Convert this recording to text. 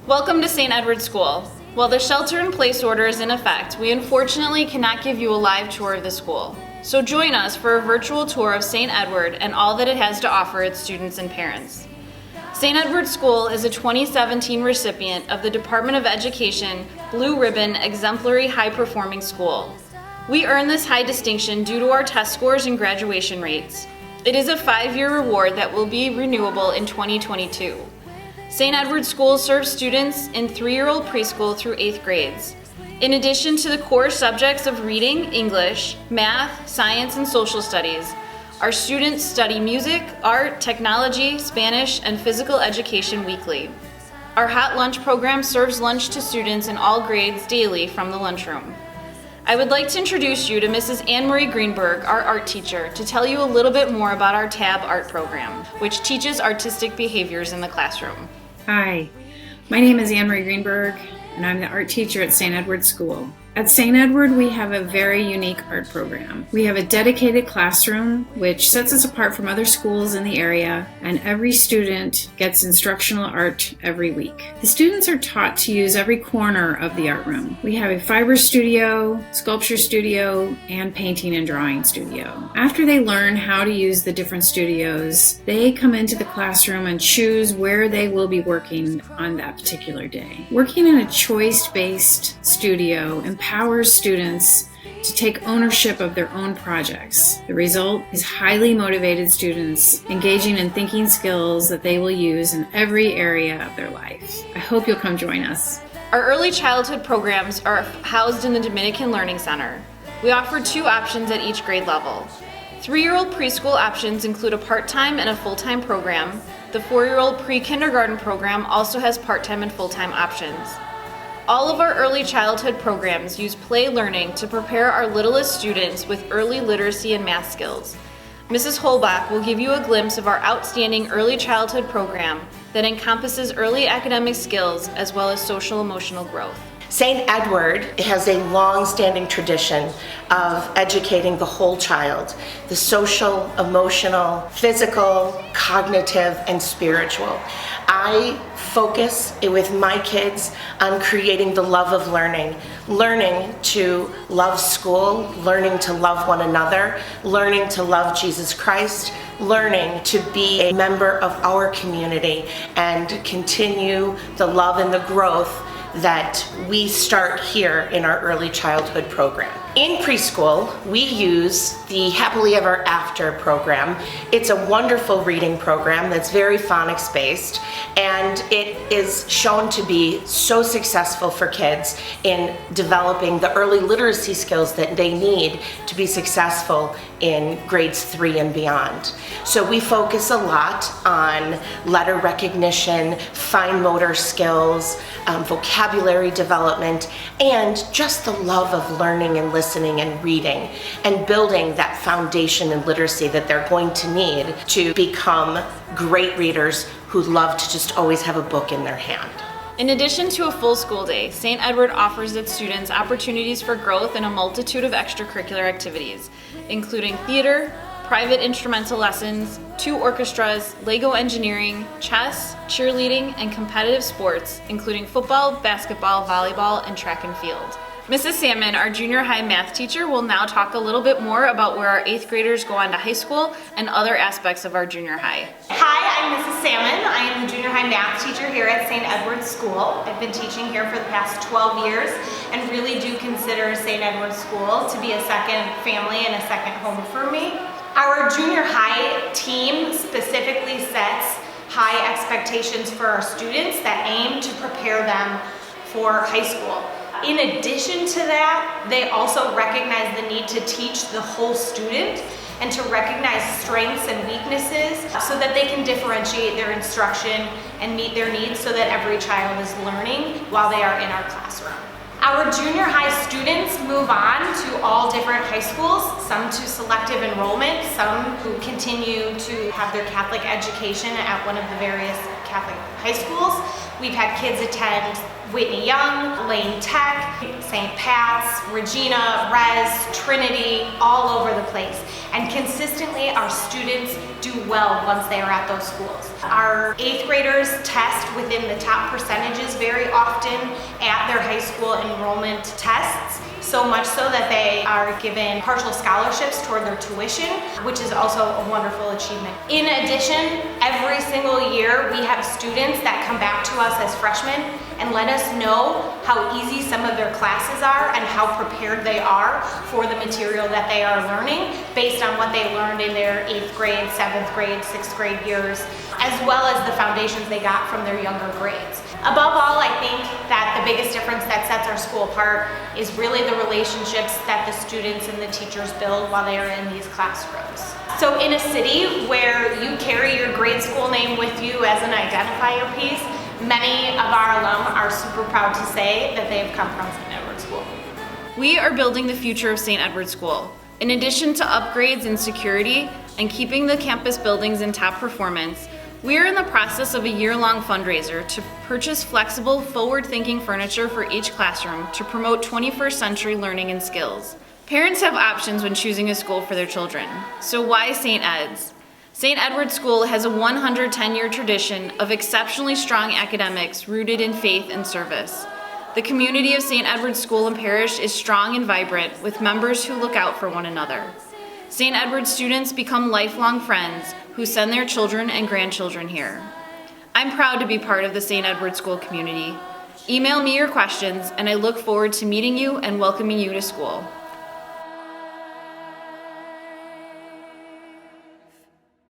Welcome to St. Edward's School. While the shelter-in-place order is in effect, we unfortunately cannot give you a live tour of the school. So join us for a virtual tour of St. Edward and all that it has to offer its students and parents. St. Edward's School is a 2017 recipient of the Department of Education Blue Ribbon Exemplary High Performing School. We earn this high distinction due to our test scores and graduation rates. It is a 5-year reward that will be renewable in 2022. St. Edward's School serves students in 3-year-old preschool through 8th grades. In addition to the core subjects of reading, English, math, science, and social studies, our students study music, art, technology, Spanish, and physical education weekly. Our hot lunch program serves lunch to students in all grades daily from the lunchroom. I would like to introduce you to Mrs. Anne-Marie Greenberg, our art teacher, to tell you a little bit more about our TAB art program, which teaches artistic behaviors in the classroom. Hi, my name is Anne-Marie Greenberg, and I'm the art teacher at St. Edward's School. At St. Edward, we have a very unique art program. We have a dedicated classroom, which sets us apart from other schools in the area, and every student gets instructional art every week. The students are taught to use every corner of the art room. We have a fiber studio, sculpture studio, and painting and drawing studio. After they learn how to use the different studios, they come into the classroom and choose where they will be working on that particular day. Working in a choice-based studio empowers students to take ownership of their own projects. The result is highly motivated students engaging in thinking skills that they will use in every area of their life. I hope you'll come join us. Our early childhood programs are housed in the Dominican Learning Center. We offer 2 options at each grade level. 3-year-old preschool options include a part-time and a full-time program. The 4-year-old pre-kindergarten program also has part-time and full-time options. All of our early childhood programs use play learning to prepare our littlest students with early literacy and math skills. Mrs. Holbach will give you a glimpse of our outstanding early childhood program that encompasses early academic skills as well as social-emotional growth. St. Edward has a long-standing tradition of educating the whole child, the social, emotional, physical, cognitive, and spiritual. I focus with my kids on creating the love of learning to love school, learning to love one another, learning to love Jesus Christ, learning to be a member of our community and continue the love and the growth that we start here in our early childhood program. In preschool, we use the Happily Ever After program. It's a wonderful reading program that's very phonics-based, and it is shown to be so successful for kids in developing the early literacy skills that they need to be successful in grades 3 and beyond. So we focus a lot on letter recognition, fine motor skills, vocabulary development, and just the love of learning and listening and reading and building that foundation in literacy that they're going to need to become great readers who love to just always have a book in their hand. In addition to a full school day, St. Edward offers its students opportunities for growth in a multitude of extracurricular activities, including theater, private instrumental lessons, 2 orchestras, Lego engineering, chess, cheerleading, and competitive sports, including football, basketball, volleyball, and track and field. Mrs. Salmon, our junior high math teacher, will now talk a little bit more about where our 8th graders go on to high school and other aspects of our junior high. Hi, I'm Mrs. Salmon. I am the junior high math teacher here at St. Edward's School. I've been teaching here for the past 12 years and really do consider St. Edward's School to be a second family and a second home for me. Our junior high team specifically sets high expectations for our students that aim to prepare them for high school. In addition to that, they also recognize the need to teach the whole student and to recognize strengths and weaknesses so that they can differentiate their instruction and meet their needs so that every child is learning while they are in our classroom. Our junior high students move on to all different high schools, some to selective enrollment, some who continue to have their Catholic education at one of the various Catholic Catholic high schools. We've had kids attend Whitney Young, Lane Tech, St. Pat's, Regina, Res, Trinity, all over the place. And consistently, our students do well once they are at those schools. Our 8th graders test within the top percentages very often at their high school enrollment tests. So much so that they are given partial scholarships toward their tuition, which is also a wonderful achievement. In addition, every single year we have students that come back to us as freshmen and let us know how easy some of their classes are and how prepared they are for the material that they are learning based on what they learned in their 8th grade, 7th grade, 6th grade years, as well as the foundations they got from their younger grades. Above all, I think that the biggest difference that sets our school apart is really the relationships that the students and the teachers build while they are in these classrooms. So in a city where you carry your grade school name with you as an identifier piece, many of our alum are super proud to say that they have come from St. Edward School. We are building the future of St. Edward School. In addition to upgrades in security and keeping the campus buildings in top performance, we are in the process of a year-long fundraiser to purchase flexible, forward-thinking furniture for each classroom to promote 21st century learning and skills. Parents have options when choosing a school for their children. So why St. Ed's? St. Edward School has a 110-year tradition of exceptionally strong academics rooted in faith and service. The community of St. Edward School and Parish is strong and vibrant, with members who look out for one another. St. Edward students become lifelong friends who send their children and grandchildren here. I'm proud to be part of the St. Edward School community. Email me your questions, and I look forward to meeting you and welcoming you to school.